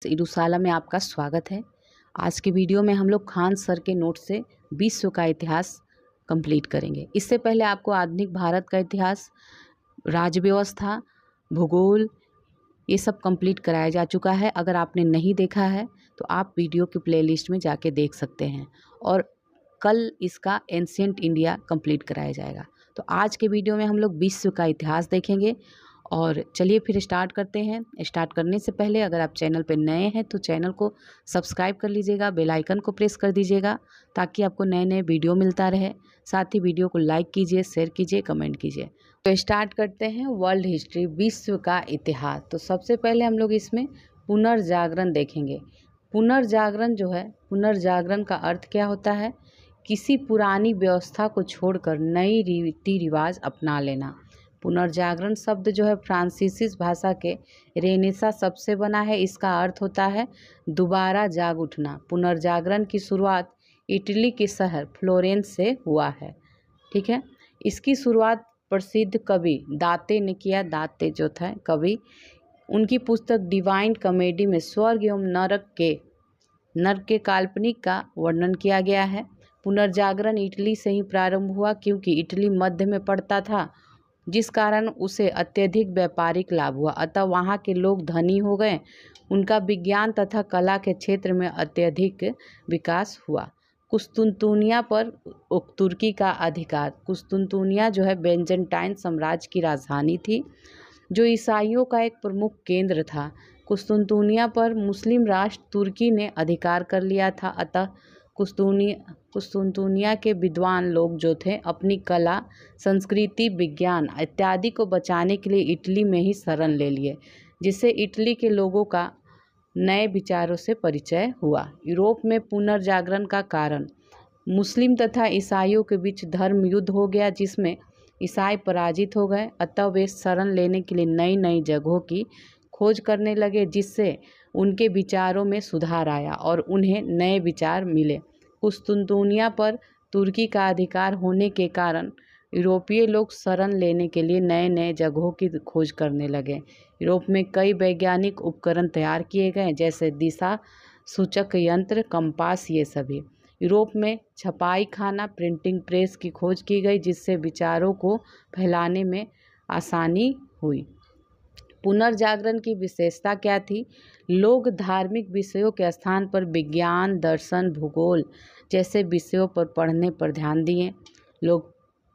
इरुसाला में आपका स्वागत है। आज के वीडियो में हम लोग खान सर के नोट से विश्व का इतिहास कंप्लीट करेंगे। इससे पहले आपको आधुनिक भारत का इतिहास, राज्य व्यवस्था, भूगोल ये सब कंप्लीट कराया जा चुका है। अगर आपने नहीं देखा है तो आप वीडियो की प्लेलिस्ट में जाके देख सकते हैं और कल इसका एंशिएंट इंडिया कंप्लीट कराया जाएगा। तो आज के वीडियो में हम लोग विश्व का इतिहास देखेंगे और चलिए फिर स्टार्ट करते हैं। स्टार्ट करने से पहले अगर आप चैनल पर नए हैं तो चैनल को सब्सक्राइब कर लीजिएगा, बेल आइकन को प्रेस कर दीजिएगा ताकि आपको नए नए वीडियो मिलता रहे। साथ ही वीडियो को लाइक कीजिए, शेयर कीजिए, कमेंट कीजिए। तो स्टार्ट करते हैं वर्ल्ड हिस्ट्री, विश्व का इतिहास। तो सबसे पहले हम लोग इसमें पुनर्जागरण देखेंगे। पुनर्जागरण जो है, पुनर्जागरण का अर्थ क्या होता है? किसी पुरानी व्यवस्था को छोड़कर नई रीति रिवाज अपना लेना। पुनर्जागरण शब्द जो है फ्रांसीसी भाषा के रेनेसा शब्द से बना है। इसका अर्थ होता है दोबारा जाग उठना। पुनर्जागरण की शुरुआत इटली के शहर फ्लोरेंस से हुआ है। ठीक है, इसकी शुरुआत प्रसिद्ध कवि दाते ने किया। दाते जो था कवि, उनकी पुस्तक डिवाइन कॉमेडी में स्वर्ग एवं नरक के काल्पनिक का वर्णन किया गया है। पुनर्जागरण इटली से ही प्रारंभ हुआ क्योंकि इटली मध्य में पड़ता था, जिस कारण उसे अत्यधिक व्यापारिक लाभ हुआ। अतः वहाँ के लोग धनी हो गए। उनका विज्ञान तथा कला के क्षेत्र में अत्यधिक विकास हुआ। कुस्तुनतुनिया पर तुर्की का अधिकार। कुस्तुनतुनिया जो है बेंजंटाइन साम्राज्य की राजधानी थी, जो ईसाइयों का एक प्रमुख केंद्र था। कुस्तुनतुनिया पर मुस्लिम राष्ट्र तुर्की ने अधिकार कर लिया था। अतः कुस्तुनतुनिया के विद्वान लोग जो थे अपनी कला, संस्कृति, विज्ञान इत्यादि को बचाने के लिए इटली में ही शरण ले लिए, जिससे इटली के लोगों का नए विचारों से परिचय हुआ। यूरोप में पुनर्जागरण का कारण मुस्लिम तथा ईसाइयों के बीच धर्म युद्ध हो गया, जिसमें ईसाई पराजित हो गए। अतः वे शरण लेने के लिए नई नई जगहों की खोज करने लगे, जिससे उनके विचारों में सुधार आया और उन्हें नए विचार मिले। कुस्तुनतुनिया पर तुर्की का अधिकार होने के कारण यूरोपीय लोग शरण लेने के लिए नए नए जगहों की खोज करने लगे। यूरोप में कई वैज्ञानिक उपकरण तैयार किए गए, जैसे दिशा सूचक यंत्र, कंपास, ये सभी। यूरोप में छपाई खाना, प्रिंटिंग प्रेस की खोज की गई, जिससे विचारों को फैलाने में आसानी हुई। पुनर्जागरण की विशेषता क्या थी? लोग धार्मिक विषयों के स्थान पर विज्ञान, दर्शन, भूगोल जैसे विषयों पर पढ़ने पर ध्यान दिए। लोग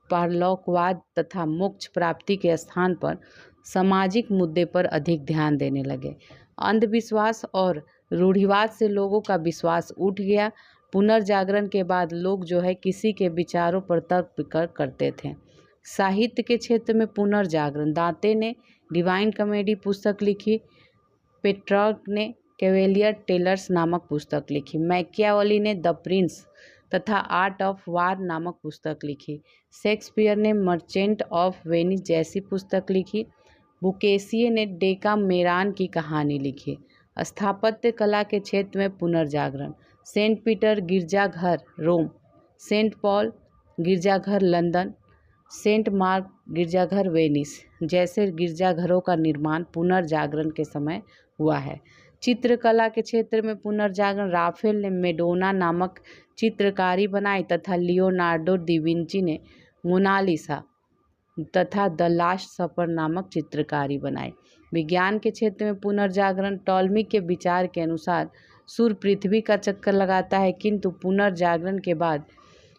परलौकवाद तथा मोक्ष प्राप्ति के स्थान पर सामाजिक मुद्दे पर अधिक ध्यान देने लगे। अंधविश्वास और रूढ़िवाद से लोगों का विश्वास उठ गया। पुनर्जागरण के बाद लोग जो है किसी के विचारों पर तर्क वितर्क करते थे। साहित्य के क्षेत्र में पुनर्जागरण, दाते ने डिवाइन कॉमेडी पुस्तक लिखी, पेट्रार्क ने कैवेलियर टेलर्स नामक पुस्तक लिखी, मैकियावेली ने द प्रिंस तथा आर्ट ऑफ वार नामक पुस्तक लिखी, शेक्सपियर ने मर्चेंट ऑफ वेनिस जैसी पुस्तक लिखी, बुकेशिए ने डेकामेरॉन की कहानी लिखी। स्थापत्य कला के क्षेत्र में पुनर्जागरण, सेंट पीटर गिरजाघर रोम, सेंट पॉल गिरजाघर लंदन, सेंट मार्क गिरजाघर वेनिस जैसे गिरजाघरों का निर्माण पुनर्जागरण के समय हुआ है। चित्रकला के क्षेत्र में पुनर्जागरण, राफेल ने मेडोना नामक चित्रकारी बनाई तथा लियोनार्डो दा विंची ने मोनालिसा तथा द लास्ट सपर नामक चित्रकारी बनाई। विज्ञान के क्षेत्र में पुनर्जागरण, टॉलमी के विचार के अनुसार सूर्य पृथ्वी का चक्कर लगाता है, किंतु पुनर्जागरण के बाद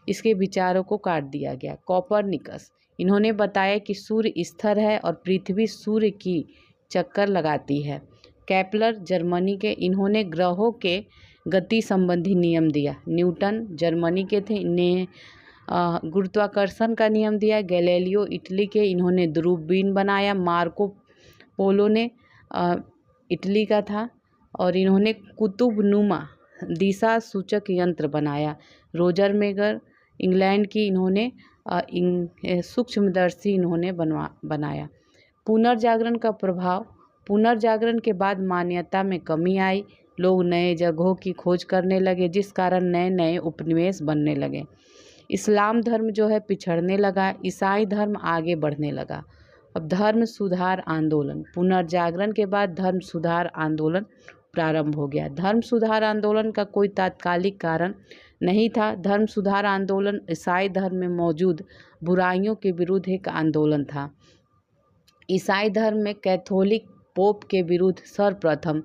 इसके विचारों को काट दिया गया। कोपरनिकस, इन्होंने बताया कि सूर्य स्थिर है और पृथ्वी सूर्य की चक्कर लगाती है। केपलर, जर्मनी के, इन्होंने ग्रहों के गति संबंधी नियम दिया। न्यूटन, जर्मनी के थे, इन्हें गुरुत्वाकर्षण का नियम दिया। गैलीलियो, इटली के, इन्होंने दूरबीन बनाया। मार्को पोलो ने इटली का था और इन्होंने कुतुबनुमा दिशा सूचक यंत्र बनाया। रोजर मेगर, इंग्लैंड की, इन्होंने सूक्ष्मदर्शी इन्होंने बनाया। पुनर्जागरण का प्रभाव, पुनर्जागरण के बाद मान्यता में कमी आई। लोग नए जगहों की खोज करने लगे, जिस कारण नए नए उपनिवेश बनने लगे। इस्लाम धर्म जो है पिछड़ने लगा, ईसाई धर्म आगे बढ़ने लगा। अब धर्म सुधार आंदोलन, पुनर्जागरण के बाद धर्म सुधार आंदोलन प्रारंभ हो गया। धर्म सुधार आंदोलन का कोई तात्कालिक कारण नहीं था। धर्म सुधार आंदोलन ईसाई धर्म में मौजूद बुराइयों के विरुद्ध एक आंदोलन था। ईसाई धर्म में कैथोलिक पोप के विरुद्ध सर्वप्रथम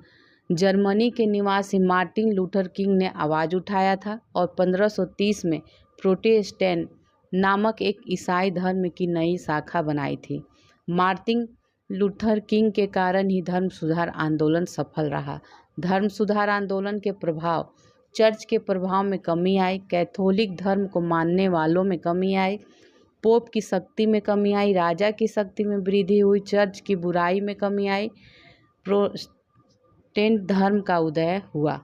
जर्मनी के निवासी मार्टिन लूथर किंग ने आवाज़ उठाया था और 1530 में प्रोटेस्टेंट नामक एक ईसाई धर्म की नई शाखा बनाई थी। मार्टिन लूथर किंग के कारण ही धर्म सुधार आंदोलन सफल रहा। धर्म सुधार आंदोलन के प्रभाव चर्च के प्रभाव में कमी आई, कैथोलिक धर्म को मानने वालों में कमी आई, पोप की शक्ति में कमी आई, राजा की शक्ति में वृद्धि हुई, चर्च की बुराई में कमी आई, प्रोटेस्टेंट धर्म का उदय हुआ।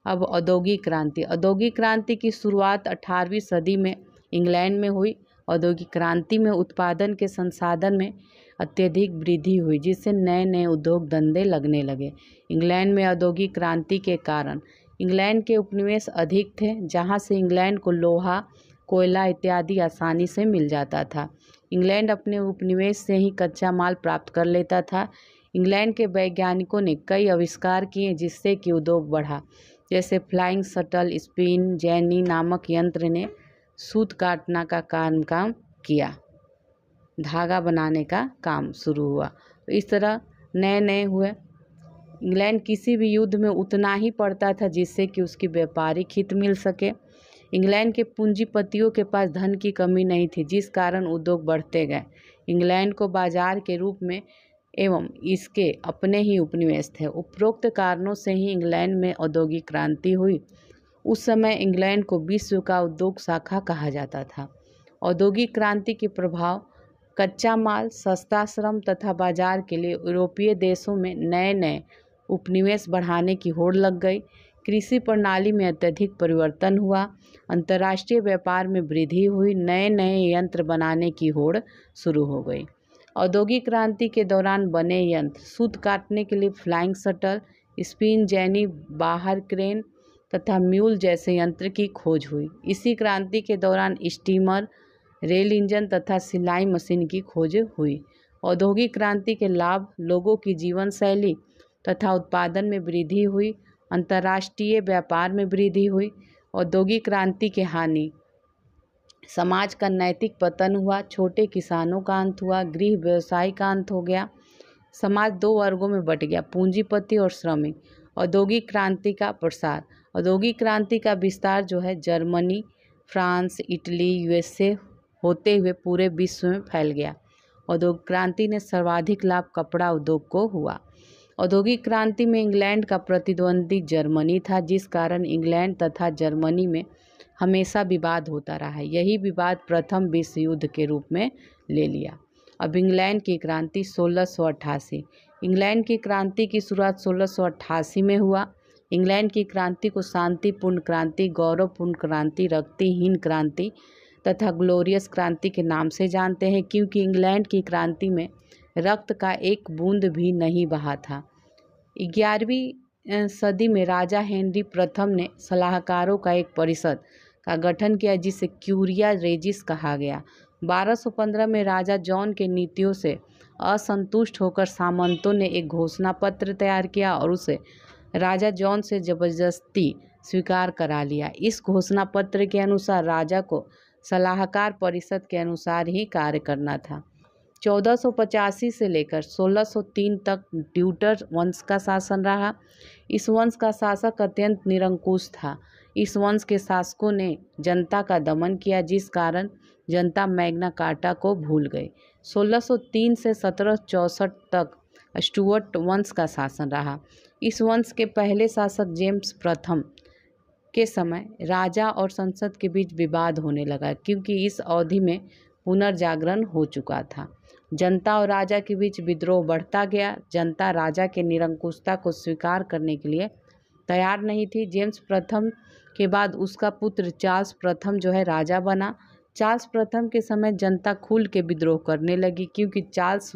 अब औद्योगिक क्रांति। औद्योगिक क्रांति की शुरुआत 18वीं सदी में इंग्लैंड में हुई। औद्योगिक क्रांति में उत्पादन के संसाधन में अत्यधिक वृद्धि हुई, जिससे नए नए उद्योग धंधे लगने लगे। इंग्लैंड में औद्योगिक क्रांति के कारण इंग्लैंड के उपनिवेश अधिक थे, जहां से इंग्लैंड को लोहा, कोयला इत्यादि आसानी से मिल जाता था। इंग्लैंड अपने उपनिवेश से ही कच्चा माल प्राप्त कर लेता था। इंग्लैंड के वैज्ञानिकों ने कई आविष्कार किए जिससे कि उद्योग बढ़ा, जैसे फ्लाइंग शटल, स्पिन जेनी नामक यंत्र ने सूत काटना का काम किया, धागा बनाने का काम शुरू हुआ। तो इस तरह नए नए हुए। इंग्लैंड किसी भी युद्ध में उतना ही पड़ता था जिससे कि उसकी व्यापारिक हित मिल सके। इंग्लैंड के पूंजीपतियों के पास धन की कमी नहीं थी, जिस कारण उद्योग बढ़ते गए। इंग्लैंड को बाजार के रूप में एवं इसके अपने ही उपनिवेश थे। उपरोक्त कारणों से ही इंग्लैंड में औद्योगिक क्रांति हुई। उस समय इंग्लैंड को विश्व का उद्योग शाखा कहा जाता था। औद्योगिक क्रांति के प्रभाव कच्चा माल, सस्ता श्रम तथा बाजार के लिए यूरोपीय देशों में नए नए उपनिवेश बढ़ाने की होड़ लग गई। कृषि प्रणाली में अत्यधिक परिवर्तन हुआ। अंतर्राष्ट्रीय व्यापार में वृद्धि हुई। नए नए यंत्र बनाने की होड़ शुरू हो गई। औद्योगिक क्रांति के दौरान बने यंत्र सूत काटने के लिए फ्लाइंग शटल, स्पिन जेनी, बाहर क्रेन तथा म्यूल जैसे यंत्र की खोज हुई। इसी क्रांति के दौरान स्टीमर, रेल इंजन तथा सिलाई मशीन की खोज हुई। औद्योगिक क्रांति के लाभ लोगों की जीवन शैली तथा उत्पादन में वृद्धि हुई। अंतर्राष्ट्रीय व्यापार में वृद्धि हुई। औद्योगिक क्रांति के हानि समाज का नैतिक पतन हुआ। छोटे किसानों का अंत हुआ। गृह व्यवसाय का अंत हो गया। समाज दो वर्गों में बट गया, पूंजीपति और श्रमिक। औद्योगिक क्रांति का प्रसार। औद्योगिक क्रांति का विस्तार जो है जर्मनी, फ्रांस, इटली, यूएसए होते हुए पूरे विश्व में फैल गया। औद्योगिक क्रांति ने सर्वाधिक लाभ कपड़ा उद्योग को हुआ। औद्योगिक क्रांति में इंग्लैंड का प्रतिद्वंदी जर्मनी था, जिस कारण इंग्लैंड तथा जर्मनी में हमेशा विवाद होता रहा है। यही विवाद प्रथम विश्व युद्ध के रूप में ले लिया। अब इंग्लैंड की क्रांति 1688। इंग्लैंड की क्रांति की शुरुआत 1688 में हुआ। इंग्लैंड की क्रांति को शांतिपूर्ण क्रांति, गौरवपूर्ण क्रांति, रक्तहीन क्रांति तथा ग्लोरियस क्रांति के नाम से जानते हैं, क्योंकि इंग्लैंड की क्रांति में रक्त का एक बूंद भी नहीं बहा था। 11वीं सदी में राजा हेनरी प्रथम ने सलाहकारों का एक परिषद का गठन किया, जिसे क्यूरिया रेजिस कहा गया। 1215 में राजा जॉन के नीतियों से असंतुष्ट होकर सामंतों ने एक घोषणा पत्र तैयार किया और उसे राजा जॉन से जबरदस्ती स्वीकार करा लिया। इस घोषणा पत्र के अनुसार राजा को सलाहकार परिषद के अनुसार ही कार्य करना था। 1485 से लेकर 1603 तक ट्यूटर वंश का शासन रहा। इस वंश का शासक अत्यंत निरंकुश था। इस वंश के शासकों ने जनता का दमन किया, जिस कारण जनता मैग्ना कार्टा को भूल गई। 1603 से 1764 तक स्टुअर्ट वंश का शासन रहा। इस वंश के पहले शासक जेम्स प्रथम के समय राजा और संसद के बीच विवाद होने लगा, क्योंकि इस अवधि में पुनर्जागरण हो चुका था। जनता और राजा के बीच विद्रोह बढ़ता गया। जनता राजा के निरंकुशता को स्वीकार करने के लिए तैयार नहीं थी। जेम्स प्रथम के बाद उसका पुत्र चार्ल्स प्रथम जो है राजा बना। चार्ल्स प्रथम के समय जनता खुल के विद्रोह करने लगी, क्योंकि चार्ल्स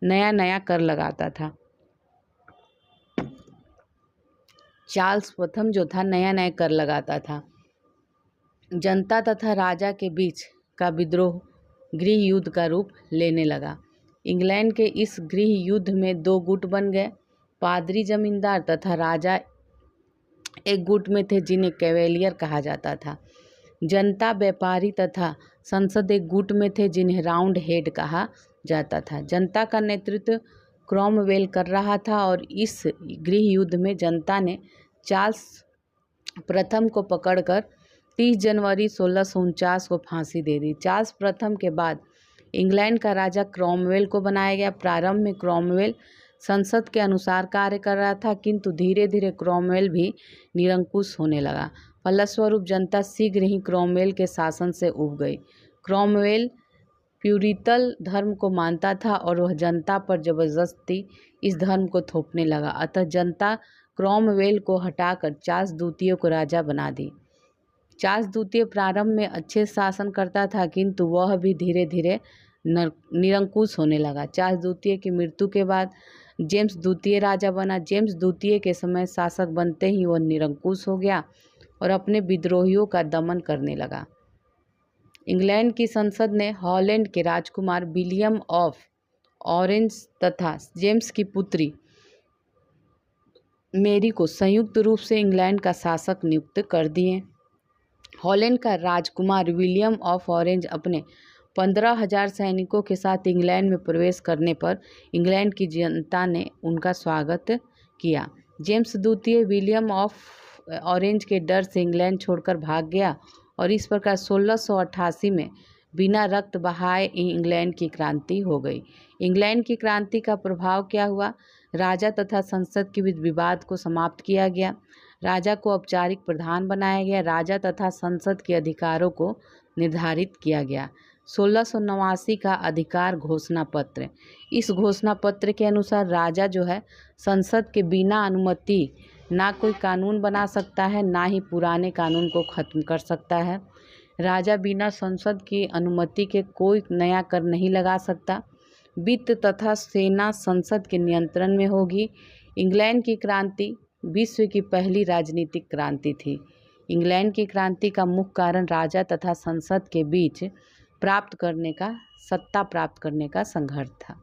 नया नया कर लगाता था। चार्ल्स प्रथम जो था नया नया कर लगाता था। जनता तथा राजा के बीच का विद्रोह गृह युद्ध का रूप लेने लगा। इंग्लैंड के इस गृह युद्ध में दो गुट बन गए। पादरी जमींदार तथा राजा एक गुट में थे जिन्हें कैवेलियर कहा जाता था। जनता, व्यापारी तथा संसद एक गुट में थे जिन्हें राउंड हेड कहा जाता था। जनता का नेतृत्व क्रॉमवेल कर रहा था और इस गृह युद्ध में जनता ने चार्ल्स प्रथम को पकड़कर 30 जनवरी 1649 को फांसी दे दी। चार्ल्स प्रथम के बाद इंग्लैंड का राजा क्रॉमवेल को बनाया गया। प्रारंभ में क्रॉमवेल संसद के अनुसार कार्य कर रहा था, किंतु धीरे धीरे क्रॉमवेल भी निरंकुश होने लगा। फलस्वरूप जनता शीघ्र ही क्रॉमवेल के शासन से उब गई। क्रॉमवेल प्यूरितन धर्म को मानता था और वह जनता पर जबरदस्ती इस धर्म को थोपने लगा। अतः जनता क्रॉमवेल को हटाकर चार्ल्स द्वितीय को राजा बना दी। चार्ल्स द्वितीय प्रारंभ में अच्छे शासन करता था, किंतु वह भी धीरे धीरे निरंकुश होने लगा। चार्ल्स द्वितीय की मृत्यु के बाद जेम्स द्वितीय राजा बना। जेम्स द्वितीय के समय शासक बनते ही वह निरंकुश हो गया और अपने विद्रोहियों का दमन करने लगा। इंग्लैंड की संसद ने हॉलैंड के राजकुमार विलियम ऑफ ऑरेंज तथा जेम्स की पुत्री मेरी को संयुक्त रूप से इंग्लैंड का शासक नियुक्त कर दिए। हॉलैंड का राजकुमार विलियम ऑफ ऑरेंज अपने 15,000 सैनिकों के साथ इंग्लैंड में प्रवेश करने पर इंग्लैंड की जनता ने उनका स्वागत किया। जेम्स द्वितीय विलियम ऑफ ऑरेंज के डर से इंग्लैंड छोड़कर भाग गया और इस प्रकार 1688 में बिना रक्त बहाए इंग्लैंड की क्रांति हो गई। इंग्लैंड की क्रांति का प्रभाव क्या हुआ? राजा तथा संसद के बीच विवाद को समाप्त किया गया। राजा को औपचारिक प्रधान बनाया गया। राजा तथा संसद के अधिकारों को निर्धारित किया गया। 1689 का अधिकार घोषणा पत्र। इस घोषणा पत्र के अनुसार राजा जो है संसद के बिना अनुमति ना कोई कानून बना सकता है, ना ही पुराने कानून को खत्म कर सकता है। राजा बिना संसद की अनुमति के कोई नया कर नहीं लगा सकता। वित्त तथा सेना संसद के नियंत्रण में होगी। इंग्लैंड की क्रांति विश्व की पहली राजनीतिक क्रांति थी। इंग्लैंड की क्रांति का मुख्य कारण राजा तथा संसद के बीच सत्ता प्राप्त करने का संघर्ष था।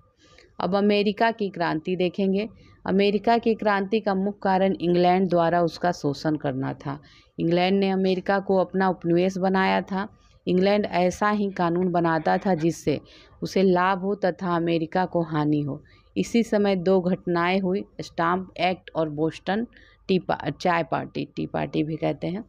अब अमेरिका की क्रांति देखेंगे। अमेरिका की क्रांति का मुख्य कारण इंग्लैंड द्वारा उसका शोषण करना था। इंग्लैंड ने अमेरिका को अपना उपनिवेश बनाया था। इंग्लैंड ऐसा ही कानून बनाता था जिससे उसे लाभ हो तथा अमेरिका को हानि हो। इसी समय दो घटनाएं हुई, स्टाम्प एक्ट और Boston chai party, T party भी कहते हैं।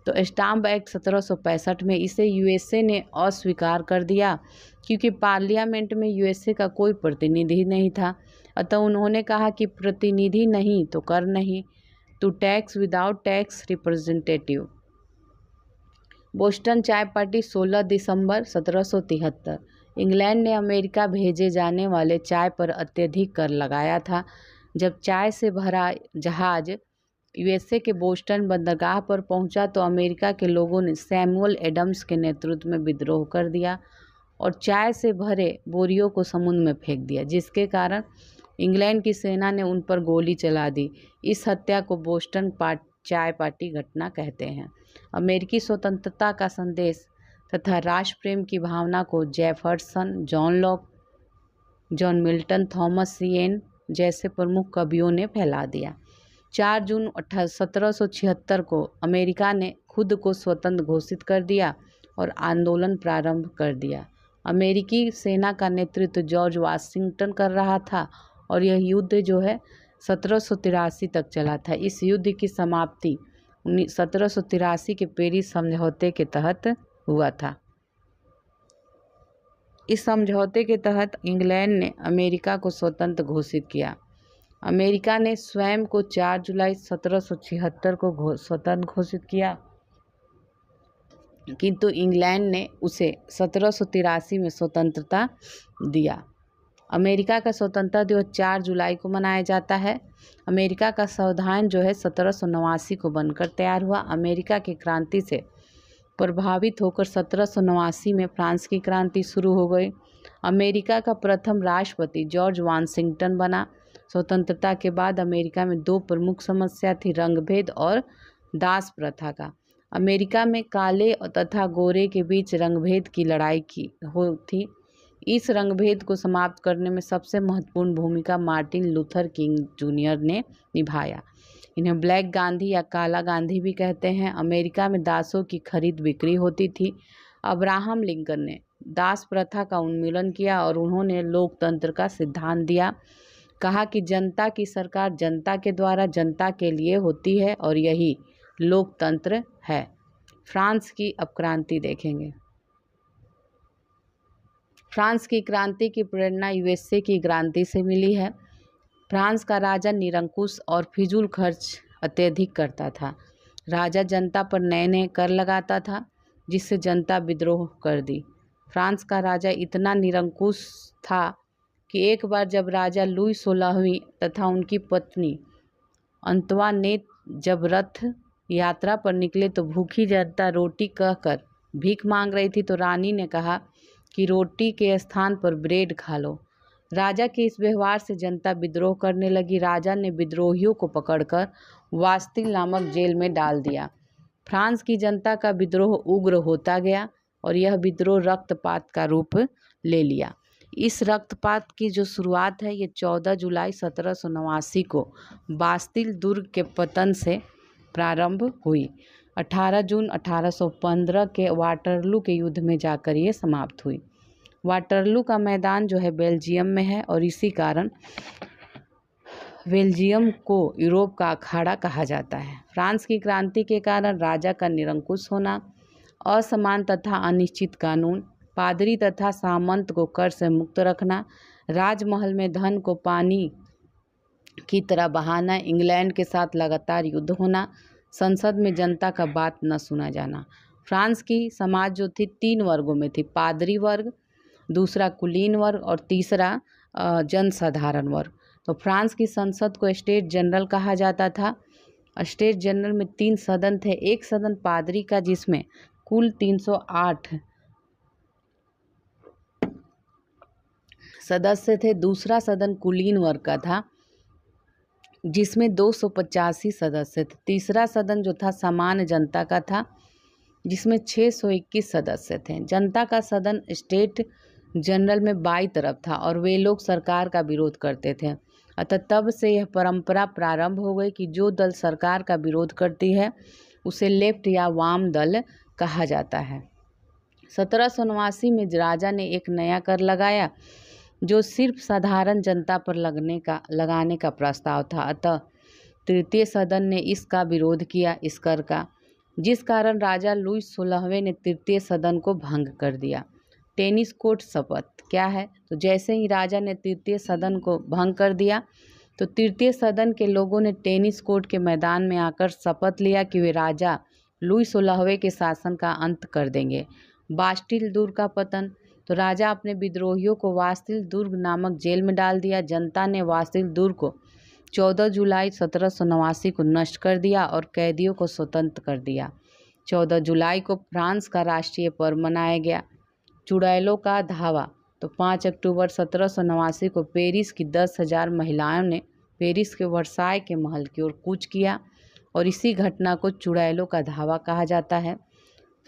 तो स्टाम्प एक्ट 1765 में इसे यूएसए ने अस्वीकार कर दिया क्योंकि पार्लियामेंट में यूएसए का कोई प्रतिनिधि नहीं था। अतः उन्होंने कहा कि प्रतिनिधि नहीं तो कर नहीं, to tax without tax representative. Boston chai party 16 दिसंबर 1773। इंग्लैंड ने अमेरिका भेजे जाने वाले चाय पर अत्यधिक कर लगाया था। जब चाय से भरा जहाज यूएसए के बोस्टन बंदरगाह पर पहुंचा तो अमेरिका के लोगों ने सैमुअल एडम्स के नेतृत्व में विद्रोह कर दिया और चाय से भरे बोरियों को समुद्र में फेंक दिया, जिसके कारण इंग्लैंड की सेना ने उन पर गोली चला दी। इस हत्या को बोस्टन चाय पार्टी घटना कहते हैं। अमेरिकी स्वतंत्रता का संदेश तथा राष्ट्र प्रेम की भावना को Jefferson, John Locke, John Milton, Thomas CN जैसे प्रमुख कवियों ने फैला दिया। 4 जून 1776 को अमेरिका ने खुद को स्वतंत्र घोषित कर दिया और आंदोलन प्रारंभ कर दिया। अमेरिकी सेना का नेतृत्व जॉर्ज वाशिंगटन कर रहा था और यह युद्ध जो है 1783 तक चला था। इस युद्ध की समाप्ति 1783 के पेरिस समझौते के तहत हुआ था। इस समझौते के तहत इंग्लैंड ने अमेरिका को स्वतंत्र घोषित किया। अमेरिका ने स्वयं को 4 जुलाई 1776 को स्वतंत्र घोषित किया, किंतु इंग्लैंड ने उसे 1783 में स्वतंत्रता दिया। अमेरिका का स्वतंत्रता दिवस 4 जुलाई को मनाया जाता है। अमेरिका का संविधान जो है 1789 को बनकर तैयार हुआ। अमेरिका की क्रांति से प्रभावित होकर 1789 में फ्रांस की क्रांति शुरू हो गई। अमेरिका का प्रथम राष्ट्रपति जॉर्ज वाशिंगटन बना। स्वतंत्रता के बाद अमेरिका में 2 प्रमुख समस्या थी, रंगभेद और दास प्रथा का। अमेरिका में काले तथा गोरे के बीच रंगभेद की लड़ाई थी। इस रंगभेद को समाप्त करने में सबसे महत्वपूर्ण भूमिका मार्टिन लूथर किंग जूनियर ने निभाया। इन्हें ब्लैक गांधी या काला गांधी भी कहते हैं। अमेरिका में दासों की खरीद बिक्री होती थी। अब्राहम लिंकन ने दास प्रथा का उन्मूलन किया और उन्होंने लोकतंत्र का सिद्धांत दिया। कहा कि जनता की सरकार जनता के द्वारा जनता के लिए होती है और यही लोकतंत्र है। फ्रांस की अपक्रांति देखेंगे। फ्रांस की क्रांति की प्रेरणा यूएसए की क्रांति से मिली है। फ्रांस का राजा निरंकुश और फिजूल खर्च अत्यधिक करता था। राजा जनता पर नए नए कर लगाता था, जिससे जनता विद्रोह कर दी। फ्रांस का राजा इतना निरंकुश था कि एक बार जब राजा लुई 16वीं तथा उनकी पत्नी अंतवानेट जब रथ यात्रा पर निकले तो भूखी जनता रोटी कहकर भीख मांग रही थी, तो रानी ने कहा कि रोटी के स्थान पर ब्रेड खा लो। राजा के इस व्यवहार से जनता विद्रोह करने लगी। राजा ने विद्रोहियों को पकड़कर वास्तिल नामक जेल में डाल दिया। फ्रांस की जनता का विद्रोह उग्र होता गया और यह विद्रोह रक्तपात का रूप ले लिया। इस रक्तपात की जो शुरुआत है ये 14 जुलाई 1789 को बास्तिल दुर्ग के पतन से प्रारंभ हुई। 18 जून 1815 के वाटरलू के युद्ध में जाकर ये समाप्त हुई। वाटरलू का मैदान जो है बेल्जियम में है और इसी कारण बेल्जियम को यूरोप का अखाड़ा कहा जाता है। फ्रांस की क्रांति के कारण राजा का निरंकुश होना, असमान तथा अनिश्चित कानून, पादरी तथा सामंत को कर से मुक्त रखना, राजमहल में धन को पानी की तरह बहाना, इंग्लैंड के साथ लगातार युद्ध होना, संसद में जनता का बात न सुना जाना। फ्रांस की समाज जो थी 3 वर्गों में थी, पादरी वर्ग, दूसरा कुलीन वर्ग और तीसरा जनसाधारण वर्ग। तो फ्रांस की संसद को स्टेट जनरल कहा जाता था। स्टेट जनरल में 3 सदन थे। एक सदन पादरी का जिसमें कुल 308 सदस्य थे। दूसरा सदन कुलीन वर्ग का था जिसमें 285 सदस्य थे। तीसरा सदन जो था सामान्य जनता का था जिसमें 621 सदस्य थे। जनता का सदन स्टेट जनरल में बाईं तरफ था और वे लोग सरकार का विरोध करते थे। अतः तब से यह परंपरा प्रारंभ हो गई कि जो दल सरकार का विरोध करती है उसे लेफ्ट या वाम दल कहा जाता है। 1789 में राजा ने एक नया कर लगाया जो सिर्फ साधारण जनता पर लगाने का प्रस्ताव था। अतः तृतीय सदन ने इसका विरोध किया, इस कर का, जिस कारण राजा लुई 16वें ने तृतीय सदन को भंग कर दिया। टेनिस कोर्ट शपथ क्या है? तो जैसे ही राजा ने तृतीय सदन को भंग कर दिया तो तृतीय सदन के लोगों ने टेनिस कोर्ट के मैदान में आकर शपथ लिया कि वे राजा लुई 16वें के शासन का अंत कर देंगे। बास्टिल दुर्ग का पतन, तो राजा अपने विद्रोहियों को वास्तिल दुर्ग नामक जेल में डाल दिया। जनता ने वास्तिल दुर्ग को 14 जुलाई 1789 को नष्ट कर दिया और कैदियों को स्वतंत्र कर दिया। 14 जुलाई को फ्रांस का राष्ट्रीय पर्व मनाया गया, चुड़ैलों का धावा। तो 5 अक्टूबर 1789 को पेरिस की 10,000 महिलाओं ने पेरिस के वर्साय के महल की ओर कूच किया और इसी घटना को चुड़ैलों का धावा कहा जाता है।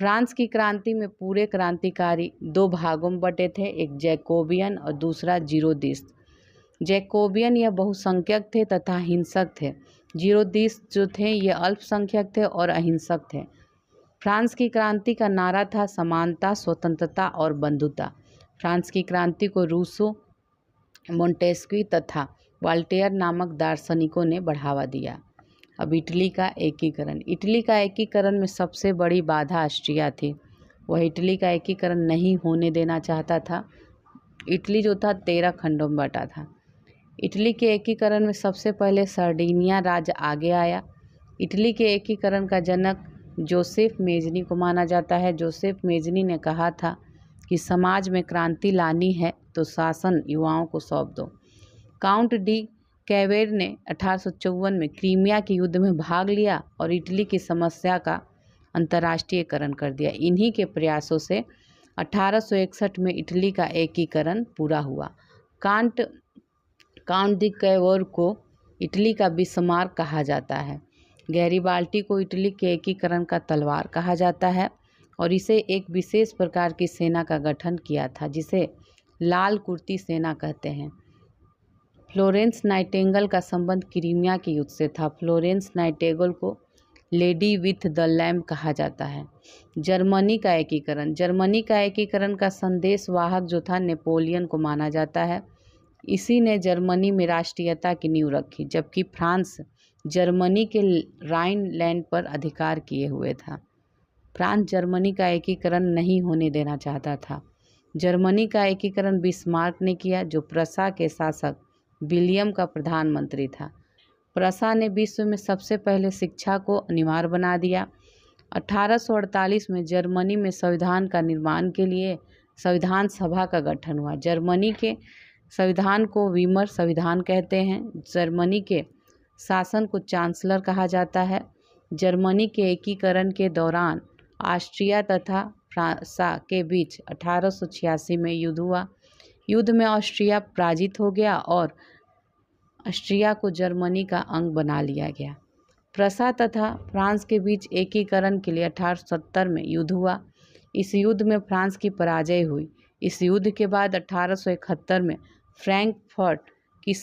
फ्रांस की क्रांति में पूरे क्रांतिकारी 2 भागों में बटे थे, एक जैकोबियन और दूसरा जीरोदिस्ट। जैकोबियन यह बहुसंख्यक थे तथा हिंसक थे। जीरोदिस्ट जो थे ये अल्पसंख्यक थे और अहिंसक थे। फ्रांस की क्रांति का नारा था समानता, स्वतंत्रता और बंधुता। फ्रांस की क्रांति को रूसो, मोंटेस्क्यू तथा वॉल्टेयर नामक दार्शनिकों ने बढ़ावा दिया। अब इटली का एकीकरण। इटली का एकीकरण में सबसे बड़ी बाधा ऑस्ट्रिया थी। वह इटली का एकीकरण नहीं होने देना चाहता था। इटली जो था 13 खंडों में बटा था। इटली के एकीकरण में सबसे पहले सर्डिनिया राज्य आगे आया। इटली के एकीकरण का जनक जोसेफ मेजनी को माना जाता है। जोसेफ मेजनी ने कहा था कि समाज में क्रांति लानी है तो शासन युवाओं को सौंप दो। काउंट डी कैवेर ने 1854 में क्रीमिया के युद्ध में भाग लिया और इटली की समस्या का अंतर्राष्ट्रीयकरण कर दिया। इन्हीं के प्रयासों से 1861 में इटली का एकीकरण पूरा हुआ। काउंट डी कैवेर को इटली का बिस्मार्क कहा जाता है। गैरीबाल्टी को इटली के एकीकरण का तलवार कहा जाता है और इसे एक विशेष प्रकार की सेना का गठन किया था जिसे लाल कुर्ती सेना कहते हैं। फ्लोरेंस नाइटिंगेल का संबंध क्रीमिया के युद्ध से था। फ्लोरेंस नाइटिंगेल को लेडी विथ द लैम्प कहा जाता है। जर्मनी का एकीकरण। जर्मनी का एकीकरण का संदेश वाहक जो था नेपोलियन को माना जाता है। इसी ने जर्मनी में राष्ट्रीयता की नींव रखी, जबकि फ्रांस जर्मनी के राइनलैंड पर अधिकार किए हुए था। फ्रांस जर्मनी का एकीकरण नहीं होने देना चाहता था। जर्मनी का एकीकरण बिस्मार्क ने किया, जो प्रसा के शासक विलियम का प्रधानमंत्री था। प्रसा ने विश्व में सबसे पहले शिक्षा को अनिवार्य बना दिया। 1848 में जर्मनी में संविधान का निर्माण के लिए संविधान सभा का गठन हुआ। जर्मनी के संविधान को वीमर संविधान कहते हैं। जर्मनी के शासन को चांसलर कहा जाता है। जर्मनी के एकीकरण के दौरान ऑस्ट्रिया तथा फ्रांस के बीच 1886 में युद्ध हुआ। युद्ध में ऑस्ट्रिया पराजित हो गया और ऑस्ट्रिया को जर्मनी का अंग बना लिया गया। प्रसा तथा फ्रांस के बीच एकीकरण के लिए 1870 में युद्ध हुआ। इस युद्ध में फ्रांस की पराजय हुई। इस युद्ध के बाद 1871 में फ्रैंकफर्ट की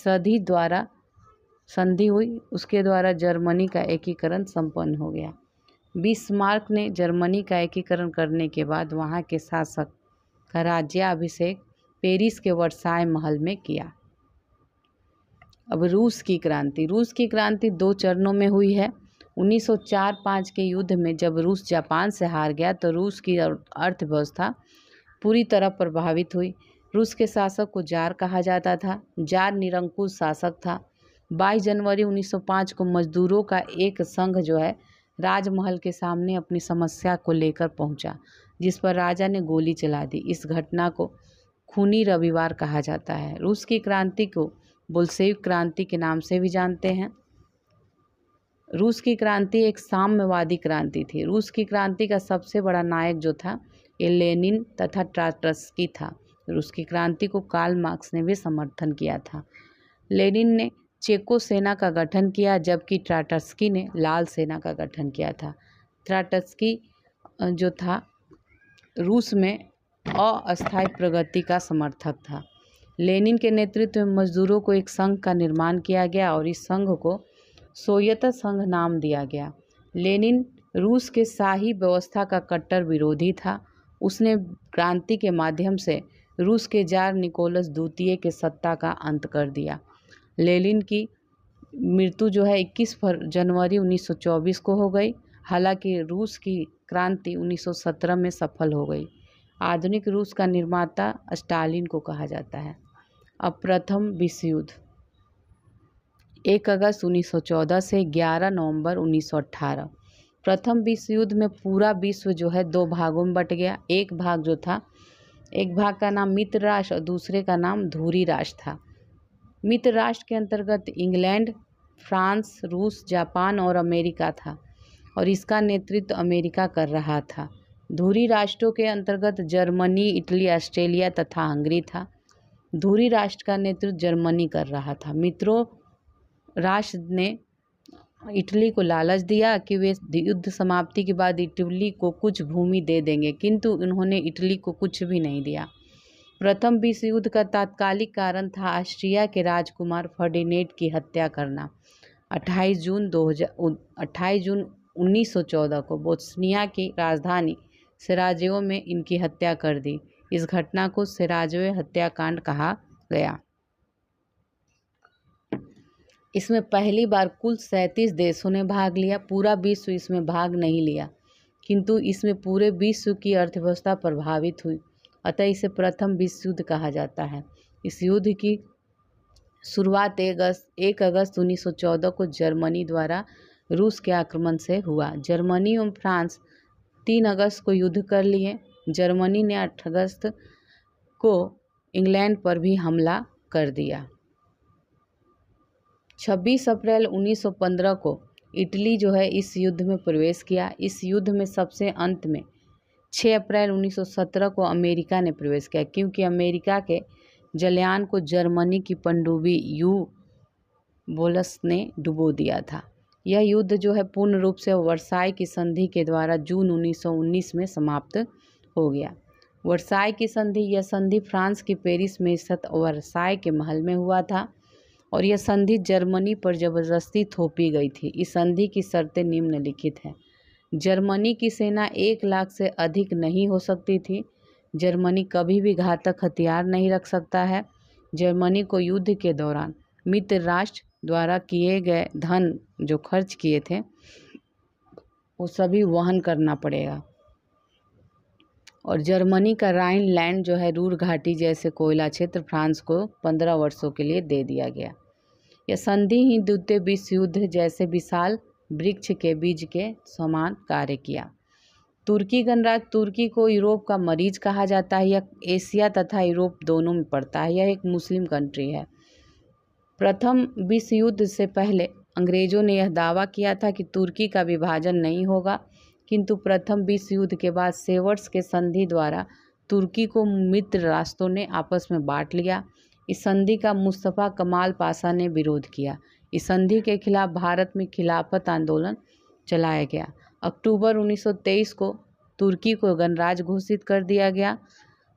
संधि हुई। उसके द्वारा जर्मनी का एकीकरण संपन्न हो गया। बिस्मार्क ने जर्मनी का एकीकरण करने के बाद वहां के शासक का राज्याभिषेक पेरिस के वर्साय महल में किया। अब रूस की क्रांति। रूस की क्रांति 2 चरणों में हुई है। 1904-05 के युद्ध में जब रूस जापान से हार गया तो रूस की अर्थव्यवस्था पूरी तरह प्रभावित हुई। रूस के शासक को जार कहा जाता था। जार निरंकुश शासक था। 22 जनवरी 1905 को मजदूरों का एक संघ जो है राजमहल के सामने अपनी समस्या को लेकर पहुंचा, जिस पर राजा ने गोली चला दी। इस घटना को खूनी रविवार कहा जाता है। रूस की क्रांति को बोल्शेविक क्रांति के नाम से भी जानते हैं। रूस की क्रांति एक साम्यवादी क्रांति थी। रूस की क्रांति का सबसे बड़ा नायक जो था ये लेनिन तथा ट्राटस्की था। रूस की क्रांति को कार्ल मार्क्स ने भी समर्थन किया था। लेनिन ने चेको सेना का गठन किया, जबकि ट्राटस्की ने लाल सेना का गठन किया था। ट्राटस्की जो था रूस में अस्थायी प्रगति का समर्थक था। लेनिन के नेतृत्व में मजदूरों को एक संघ का निर्माण किया गया और इस संघ को सोवियत संघ नाम दिया गया। लेनिन रूस के शाही व्यवस्था का कट्टर विरोधी था। उसने क्रांति के माध्यम से रूस के जार निकोलस द्वितीय के सत्ता का अंत कर दिया। लेनिन की मृत्यु जो है 21 जनवरी 1924 को हो गई। हालांकि रूस की क्रांति 1917 में सफल हो गई। आधुनिक रूस का निर्माता स्टालिन को कहा जाता है। अब प्रथम विश्व युद्ध 1 अगस्त 1914 से 11 नवंबर 1918। प्रथम विश्व युद्ध में पूरा विश्व जो है 2 भागों में बट गया। एक भाग का नाम मित्र राष्ट्र और दूसरे का नाम धुरी राष्ट्र था। मित्र राष्ट्र के अंतर्गत इंग्लैंड, फ्रांस, रूस, जापान और अमेरिका था और इसका नेतृत्व अमेरिका कर रहा था। धुरी राष्ट्रों के अंतर्गत जर्मनी, इटली, ऑस्ट्रेलिया तथा हंगरी था। धुरी राष्ट्र का नेतृत्व जर्मनी कर रहा था। मित्रों राष्ट्र ने इटली को लालच दिया कि वे युद्ध समाप्ति के बाद इटली को कुछ भूमि दे देंगे, किंतु उन्होंने इटली को कुछ भी नहीं दिया। प्रथम विश्व युद्ध का तात्कालिक कारण था ऑस्ट्रिया के राजकुमार फर्डिनेंड की हत्या करना। 28 जून 1914 को बोस्निया की राजधानी सेराजेवो में इनकी हत्या कर दी। इस घटना को सेराजेवो हत्याकांड कहा गया। इसमें पहली बार कुल 37 देशों ने भाग लिया। पूरा विश्व इसमें भाग नहीं लिया, किंतु इसमें पूरे विश्व की अर्थव्यवस्था प्रभावित हुई, अतः इसे प्रथम विश्व युद्ध कहा जाता है। इस युद्ध की शुरुआत 1 अगस्त 1914 को जर्मनी द्वारा रूस के आक्रमण से हुआ। जर्मनी और फ्रांस 3 अगस्त को युद्ध कर लिए। जर्मनी ने 8 अगस्त को इंग्लैंड पर भी हमला कर दिया। 26 अप्रैल 1915 को इटली जो है इस युद्ध में प्रवेश किया। इस युद्ध में सबसे अंत में 6 अप्रैल 1917 को अमेरिका ने प्रवेश किया, क्योंकि अमेरिका के जलयान को जर्मनी की पनडुब्बी यू-बोल्स ने डुबो दिया था। यह युद्ध जो है पूर्ण रूप से वर्साई की संधि के द्वारा जून 1919 में समाप्त हो गया। वर्साई की संधि, यह संधि फ्रांस की पेरिस में स्थित वर्साई के महल में हुआ था और यह संधि जर्मनी पर जबरदस्ती थोपी गई थी। इस संधि की शर्तें निम्नलिखित हैं। जर्मनी की सेना 1 लाख से अधिक नहीं हो सकती थी। जर्मनी कभी भी घातक हथियार नहीं रख सकता है। जर्मनी को युद्ध के दौरान मित्र राष्ट्र द्वारा किए गए धन जो खर्च किए थे वो सभी वहन करना पड़ेगा। और जर्मनी का राइनलैंड जो है रूर घाटी जैसे कोयला क्षेत्र फ्रांस को 15 वर्षों के लिए दे दिया गया। यह संधि ही द्वितीय विश्व युद्ध जैसे विशाल वृक्ष के बीज के समान कार्य किया। तुर्की गणराज, तुर्की को यूरोप का मरीज कहा जाता है। यह एशिया तथा यूरोप दोनों में पड़ता है। यह एक मुस्लिम कंट्री है। प्रथम विश्व युद्ध से पहले अंग्रेजों ने यह दावा किया था कि तुर्की का विभाजन नहीं होगा, किंतु प्रथम विश्व युद्ध के बाद सेवर्स के संधि द्वारा तुर्की को मित्र राष्ट्रों ने आपस में बांट लिया। इस संधि का मुस्तफा कमाल पाशा ने विरोध किया। इस संधि के खिलाफ भारत में खिलाफत आंदोलन चलाया गया। अक्टूबर 1923 को तुर्की को गणराज घोषित कर दिया गया,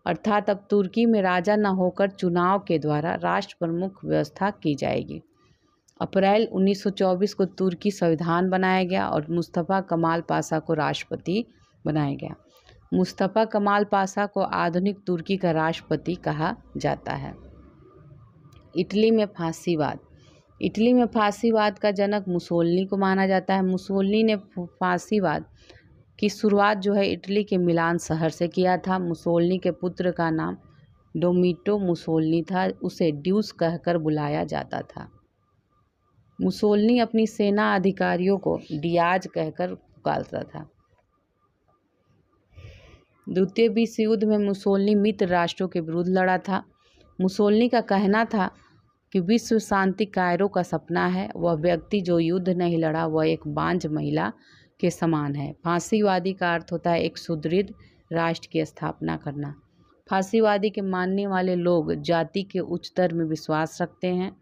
अर्थात अब तुर्की में राजा न होकर चुनाव के द्वारा राष्ट्र प्रमुख व्यवस्था की जाएगी। अप्रैल 1924 को तुर्की संविधान बनाया गया और मुस्तफा कमाल पाशा को राष्ट्रपति बनाया गया। मुस्तफा कमाल पाशा को आधुनिक तुर्की का राष्ट्रपति कहा जाता है। इटली में फांसीवाद। इटली में फांसीवाद का जनक मुसोलिनी को माना जाता है। मुसोलिनी ने फांसीवाद की शुरुआत जो है इटली के मिलान शहर से किया था। मुसोलिनी के पुत्र का नाम डोमिटो मुसोलिनी था। उसे ड्यूस कहकर बुलाया जाता था। मुसोलिनी अपनी सेना अधिकारियों को डियाज कहकर पुकारता था। द्वितीय विश्व युद्ध में मुसोलिनी मित्र राष्ट्रों के विरुद्ध लड़ा था। मुसोलिनी का कहना था कि विश्व शांति कायरो का सपना है। वह व्यक्ति जो युद्ध नहीं लड़ा वह एक बांझ महिला के समान है। फांसीवादी का अर्थ होता है एक सुदृढ़ राष्ट्र की स्थापना करना। फांसीवादी के मानने वाले लोग जाति के उच्चतर में विश्वास रखते हैं।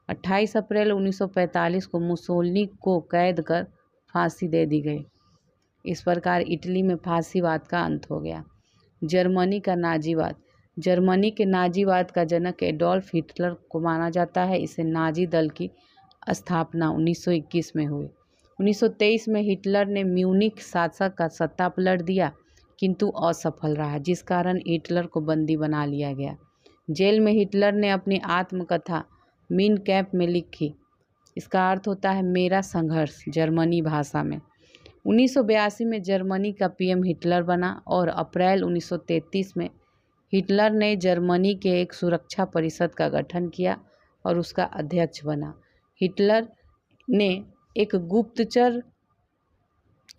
28 अप्रैल 1945 को मुसोलिनी को कैद कर फांसी दे दी गई। इस प्रकार इटली में फांसीवाद का अंत हो गया। जर्मनी का नाजीवाद। जर्मनी के नाजीवाद का जनक एडोल्फ हिटलर को माना जाता है। इसे नाजी दल की स्थापना 1921 में हुई। 1923 में हिटलर ने म्यूनिख शासक का सत्ता पलट दिया, किंतु असफल रहा, जिस कारण हिटलर को बंदी बना लिया गया। जेल में हिटलर ने अपनी आत्मकथा मीन कैंप में लिखी। इसका अर्थ होता है मेरा संघर्ष जर्मनी भाषा में। 1982 में जर्मनी का पीएम हिटलर बना और अप्रैल 1933 में हिटलर ने जर्मनी के एक सुरक्षा परिषद का गठन किया और उसका अध्यक्ष बना। हिटलर ने एक गुप्तचर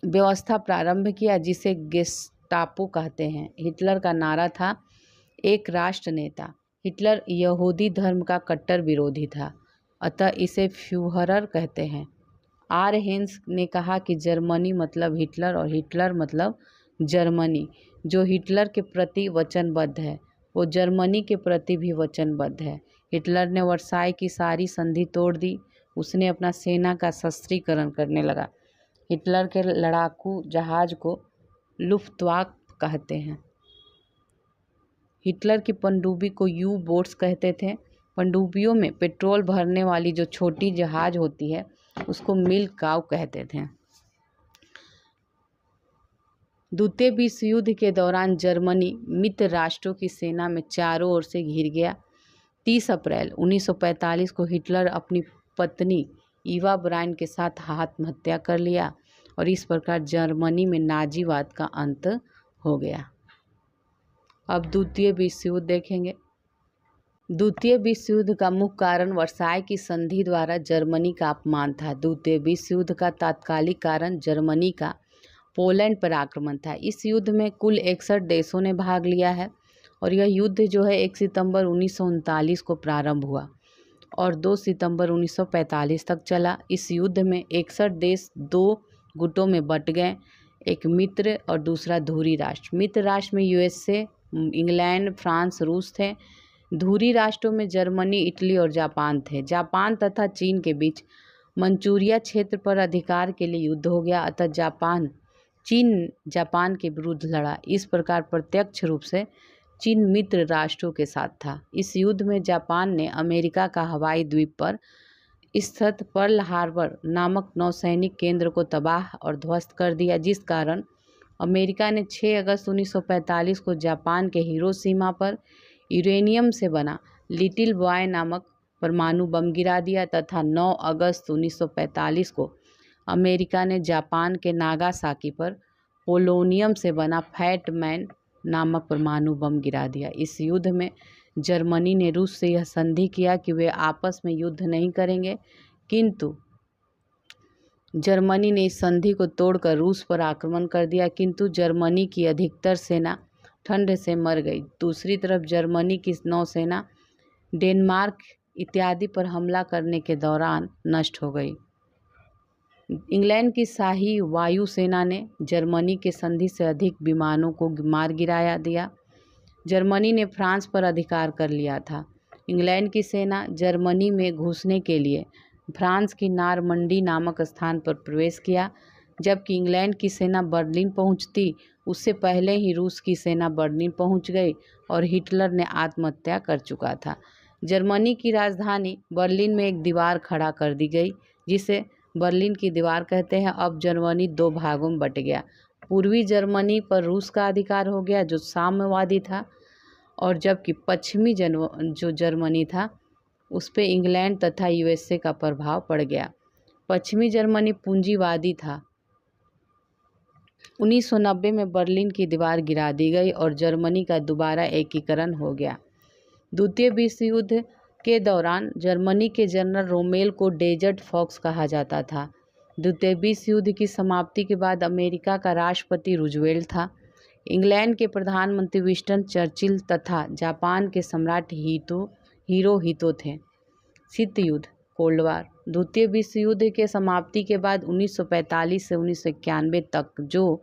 व्यवस्था प्रारंभ किया जिसे गेस्टापो कहते हैं। हिटलर का नारा था एक राष्ट्र नेता। हिटलर यहूदी धर्म का कट्टर विरोधी था, अतः इसे फ्यूहरर कहते हैं। आर हेंस ने कहा कि जर्मनी मतलब हिटलर और हिटलर मतलब जर्मनी। जो हिटलर के प्रति वचनबद्ध है वो जर्मनी के प्रति भी वचनबद्ध है। हिटलर ने वर्साई की सारी संधि तोड़ दी। उसने अपना सेना का शस्त्रीकरण करने लगा। हिटलर के लड़ाकू जहाज को लुफ्तवाफ्fe कहते हैं। हिटलर की पनडुब्बी को यू बोट्स कहते थे। पनडुब्बियों में पेट्रोल भरने वाली जो छोटी जहाज होती है उसको मिल्क काउ कहते थे। द्वितीय विश्व युद्ध के दौरान जर्मनी मित्र राष्ट्रों की सेना में चारों ओर से घिर गया। 30 अप्रैल 1945 को हिटलर अपनी पत्नी ईवा ब्राउन के साथ आत्महत्या कर लिया और इस प्रकार जर्मनी में नाजीवाद का अंत हो गया। अब द्वितीय विश्व युद्ध देखेंगे। द्वितीय विश्व युद्ध का मुख्य कारण वर्साई की संधि द्वारा जर्मनी का अपमान था। द्वितीय विश्व युद्ध का तात्कालिक कारण जर्मनी का पोलैंड पर आक्रमण था। इस युद्ध में कुल 61 देशों ने भाग लिया है और यह युद्ध जो है 1 सितंबर 1939 को प्रारंभ हुआ और 2 सितंबर 1945 तक चला। इस युद्ध में 61 देश 2 गुटों में बट गए, एक मित्र और दूसरा धुरी राष्ट्र। मित्र राष्ट्र में यूएसए, इंग्लैंड, फ्रांस, रूस थे। धुरी राष्ट्रों में जर्मनी, इटली और जापान थे। जापान तथा चीन के बीच मंचूरिया क्षेत्र पर अधिकार के लिए युद्ध हो गया, अतः जापान चीन जापान के विरुद्ध लड़ा। इस प्रकार प्रत्यक्ष रूप से चीन मित्र राष्ट्रों के साथ था। इस युद्ध में जापान ने अमेरिका का हवाई द्वीप पर स्थित पर्ल हार्बर नामक नौसैनिक केंद्र को तबाह और ध्वस्त कर दिया, जिस कारण अमेरिका ने 6 अगस्त 1945 को जापान के हिरोशिमा पर यूरेनियम से बना लिटिल बॉय नामक परमाणु बम गिरा दिया तथा 9 अगस्त 1945 को अमेरिका ने जापान के नागासाकी पर पोलोनियम से बना फैट मैन नामक परमाणु बम गिरा दिया। इस युद्ध में जर्मनी ने रूस से यह संधि किया कि वे आपस में युद्ध नहीं करेंगे, किंतु जर्मनी ने इस संधि को तोड़कर रूस पर आक्रमण कर दिया, किंतु जर्मनी की अधिकतर सेना ठंड से मर गई। दूसरी तरफ जर्मनी की नौसेना डेनमार्क इत्यादि पर हमला करने के दौरान नष्ट हो गई। इंग्लैंड की शाही वायुसेना ने जर्मनी के संधि से अधिक विमानों को मार गिराया दिया। जर्मनी ने फ्रांस पर अधिकार कर लिया था। इंग्लैंड की सेना जर्मनी में घुसने के लिए फ्रांस की नारमंडी नामक स्थान पर प्रवेश किया, जबकि इंग्लैंड की सेना बर्लिन पहुंचती उससे पहले ही रूस की सेना बर्लिन पहुंच गई और हिटलर ने आत्महत्या कर चुका था। जर्मनी की राजधानी बर्लिन में एक दीवार खड़ा कर दी गई, जिसे बर्लिन की दीवार कहते हैं। अब जर्मनी 2 भागों में बट गया। पूर्वी जर्मनी पर रूस का अधिकार हो गया जो साम्यवादी था, और जबकि पश्चिमी जो जर्मनी था उस पे इंग्लैंड तथा यूएसए का प्रभाव पड़ गया। पश्चिमी जर्मनी पूंजीवादी था। 1990 में बर्लिन की दीवार गिरा दी गई और जर्मनी का दोबारा एकीकरण हो गया। द्वितीय विश्व युद्ध के दौरान जर्मनी के जनरल रोमेल को डेजर्ट फॉक्स कहा जाता था। द्वितीय विश्व युद्ध की समाप्ति के बाद अमेरिका का राष्ट्रपति रूजवेल्ट था। इंग्लैंड के प्रधानमंत्री विंस्टन चर्चिल तथा जापान के सम्राट हिरोहितो थे। शीत युद्ध कोल्ड वार। द्वितीय विश्व युद्ध के समाप्ति के बाद 1945 से 1991 तक जो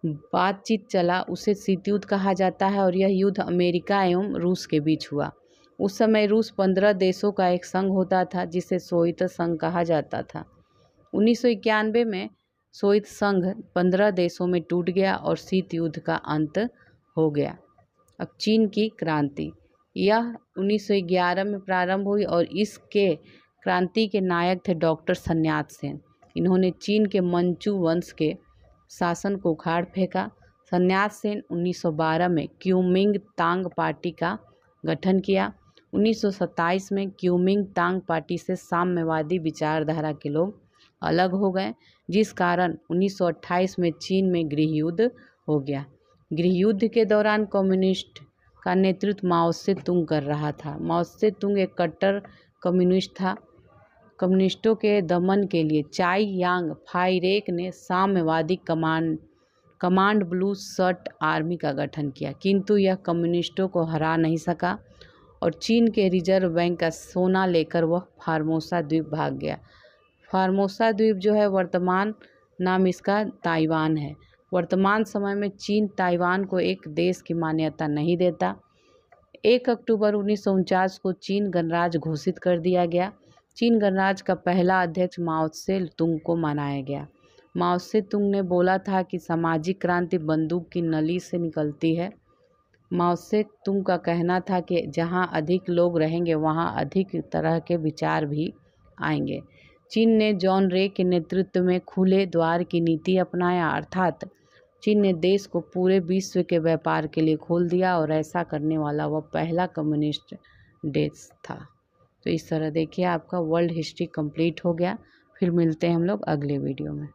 बातचीत चला उसे शीत युद्ध कहा जाता है, और यह युद्ध अमेरिका एवं रूस के बीच हुआ। उस समय रूस 15 देशों का एक संघ होता था जिसे सोवियत संघ कहा जाता था। 1991 में सोवियत संघ 15 देशों में टूट गया और शीत युद्ध का अंत हो गया। अब चीन की क्रांति, यह 1911 में प्रारंभ हुई और इसके क्रांति के नायक थे डॉक्टर sun यat-sen। इन्होंने चीन के मंचू वंश के शासन को उखाड़ फेंका। sun यat-sen 1912 में क्यूमिंगतांग पार्टी का गठन किया। 1927 में क्यूमिंगतांग पार्टी से साम्यवादी विचारधारा के लोग अलग हो गए, जिस कारण 1928 में चीन में गृह युद्ध हो गया। गृह युद्ध के दौरान कम्युनिस्ट का नेतृत्व माओ से तुंग कर रहा था। माओ से तुंग एक कट्टर कम्युनिस्ट था। कम्युनिस्टों के दमन के लिए चाई यांग फाइरेक ने साम्यवादी कमांड ब्लू शर्ट आर्मी का गठन किया, किंतु यह कम्युनिस्टों को हरा नहीं सका और चीन के रिजर्व बैंक का सोना लेकर वह फार्मोसा द्वीप भाग गया। फार्मोसा द्वीप जो है वर्तमान नाम इसका ताइवान है। वर्तमान समय में चीन ताइवान को एक देश की मान्यता नहीं देता। 1 अक्टूबर 1949 को चीन गणराज्य घोषित कर दिया गया। चीन गणराज्य का पहला अध्यक्ष माओ से तुंग को मनाया गया। माओ से तुंग ने बोला था कि सामाजिक क्रांति बंदूक की नली से निकलती है। माओ से तुंग का कहना था कि जहां अधिक लोग रहेंगे वहां अधिक तरह के विचार भी आएंगे। चीन ने जॉन रे के नेतृत्व में खुले द्वार की नीति अपनाया, अर्थात चीन ने देश को पूरे विश्व के व्यापार के लिए खोल दिया और ऐसा करने वाला वह पहला कम्युनिस्ट देश था। तो इस तरह देखिए आपका वर्ल्ड हिस्ट्री कंप्लीट हो गया। फिर मिलते हैं हम लोग अगले वीडियो में।